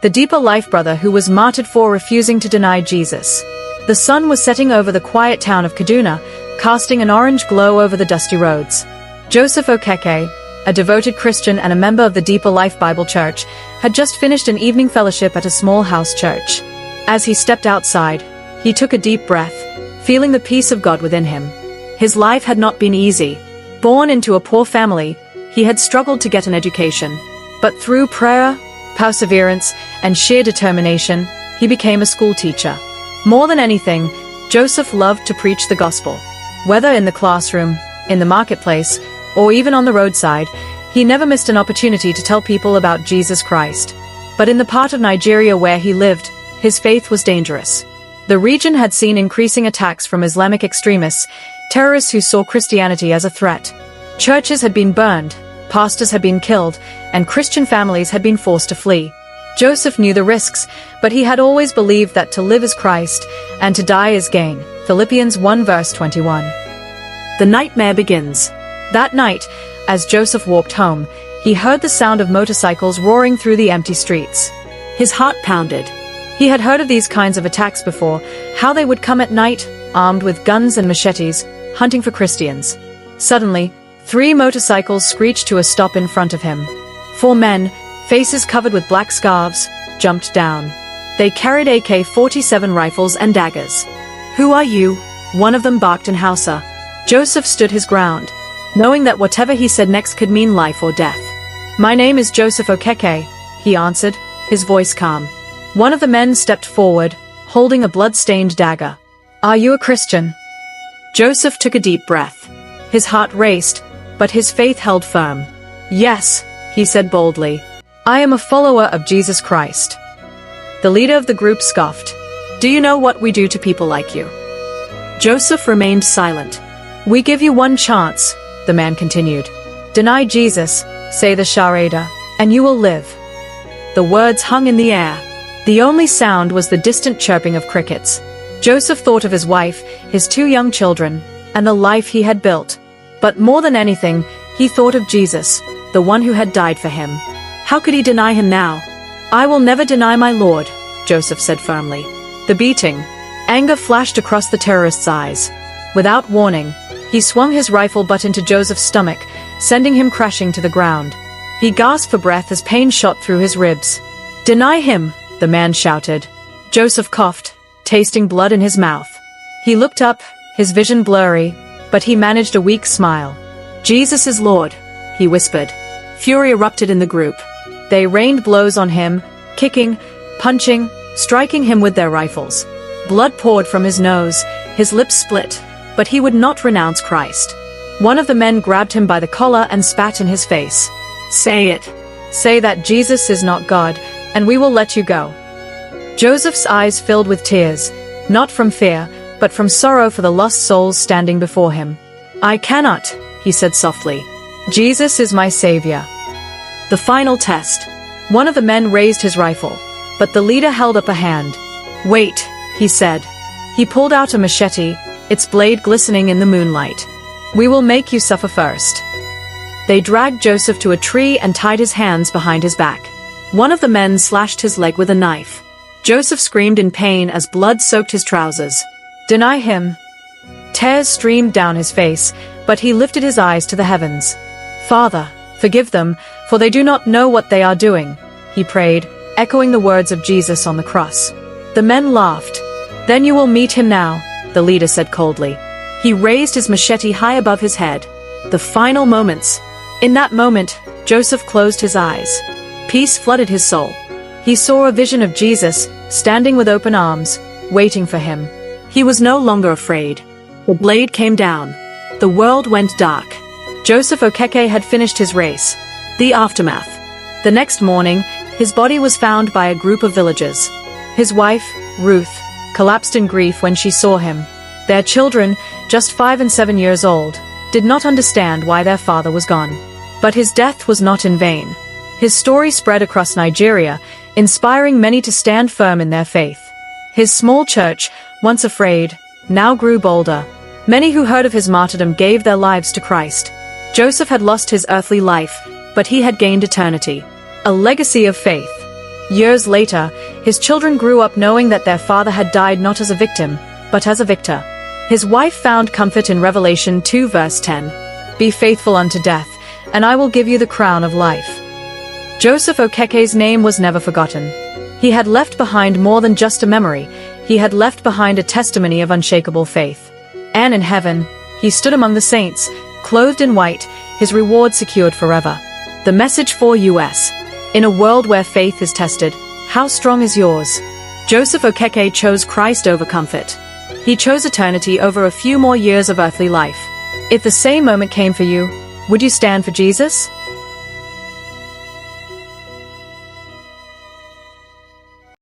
the deeper life brother who was martyred for refusing to deny Jesus. The sun was setting over the quiet town of Kaduna, casting an orange glow over the dusty roads. Joseph Okeke, a devoted Christian and a member of the Deeper Life Bible Church, had just finished an evening fellowship at a small house church. As he stepped outside, he took a deep breath, feeling the peace of God within him. His life had not been easy. Born into a poor family, he had struggled to get an education. But through prayer, perseverance, and sheer determination, he became a school teacher. More than anything, Joseph loved to preach the gospel. Whether in the classroom, in the marketplace, or even on the roadside, he never missed an opportunity to tell people about Jesus Christ. But in the part of Nigeria where he lived, his faith was dangerous. The region had seen increasing attacks from Islamic extremists, terrorists who saw Christianity as a threat. Churches had been burned, pastors had been killed, and Christian families had been forced to flee. Joseph knew the risks, but he had always believed that to live is Christ, and to die is gain. Philippians 1 verse 21. The nightmare begins. That night, as Joseph walked home, he heard the sound of motorcycles roaring through the empty streets. His heart pounded. He had heard of these kinds of attacks before, how they would come at night, armed with guns and machetes, hunting for Christians. Suddenly, 3 motorcycles screeched to a stop in front of him. 4 men, faces covered with black scarves, jumped down. They carried AK-47 rifles and daggers. "Who are you?" one of them barked in Hausa. Joseph stood his ground, knowing that whatever he said next could mean life or death. "My name is Joseph Okeke," he answered, his voice calm. One of the men stepped forward, holding a blood-stained dagger. "Are you a Christian?" Joseph took a deep breath. His heart raced, but his faith held firm. "Yes," he said boldly. "I am a follower of Jesus Christ." The leader of the group scoffed. "Do you know what we do to people like you?" Joseph remained silent. "We give you one chance," the man continued. "Deny Jesus, say the Shahada, and you will live." The words hung in the air. The only sound was the distant chirping of crickets. Joseph thought of his wife, his 2 young children, and the life he had built. But more than anything, he thought of Jesus, the one who had died for him. How could he deny him now? "I will never deny my Lord," Joseph said firmly. The beating. Anger flashed across the terrorist's eyes. Without warning, he swung his rifle butt into Joseph's stomach, sending him crashing to the ground. He gasped for breath as pain shot through his ribs. "Deny him," the man shouted. Joseph coughed, tasting blood in his mouth. He looked up, his vision blurry, but he managed a weak smile. "Jesus is Lord," he whispered. Fury erupted in the group. They rained blows on him, kicking, punching, striking him with their rifles. Blood poured from his nose, his lips split, but he would not renounce Christ. One of the men grabbed him by the collar and spat in his face. "Say it. Say that Jesus is not God, and we will let you go." Joseph's eyes filled with tears, not from fear, but from sorrow for the lost souls standing before him. "I cannot," he said softly. "Jesus is my Savior." The final test. One of the men raised his rifle, but the leader held up a hand. "Wait," he said. He pulled out a machete, its blade glistening in the moonlight. "We will make you suffer first." They dragged Joseph to a tree and tied his hands behind his back. One of the men slashed his leg with a knife. Joseph screamed in pain as blood soaked his trousers. "Deny him." Tears streamed down his face, but he lifted his eyes to the heavens. "Father, forgive them, for they do not know what they are doing," he prayed, echoing the words of Jesus on the cross. The men laughed. "Then you will meet him now," the leader said coldly. He raised his machete high above his head. The final moments. In that moment, Joseph closed his eyes. Peace flooded his soul. He saw a vision of Jesus, standing with open arms, waiting for him. He was no longer afraid. The blade came down. The world went dark. Joseph Okeke had finished his race. The aftermath. The next morning, his body was found by a group of villagers. His wife, Ruth, collapsed in grief when she saw him. Their children, just 5 and 7 years old, did not understand why their father was gone. But his death was not in vain. His story spread across Nigeria, inspiring many to stand firm in their faith. His small church, once afraid, now grew bolder. Many who heard of his martyrdom gave their lives to Christ. Joseph had lost his earthly life, but he had gained eternity. A legacy of faith. Years later, his children grew up knowing that their father had died not as a victim, but as a victor. His wife found comfort in Revelation 2 verse 10. Be faithful unto death, and I will give you the crown of life. Joseph Okeke's name was never forgotten. He had left behind more than just a memory. He had left behind a testimony of unshakable faith. And in heaven, he stood among the saints, clothed in white, his reward secured forever. The message for us. In a world where faith is tested, how strong is yours? Joseph Okeke chose Christ over comfort. He chose eternity over a few more years of earthly life. If the same moment came for you, would you stand for Jesus?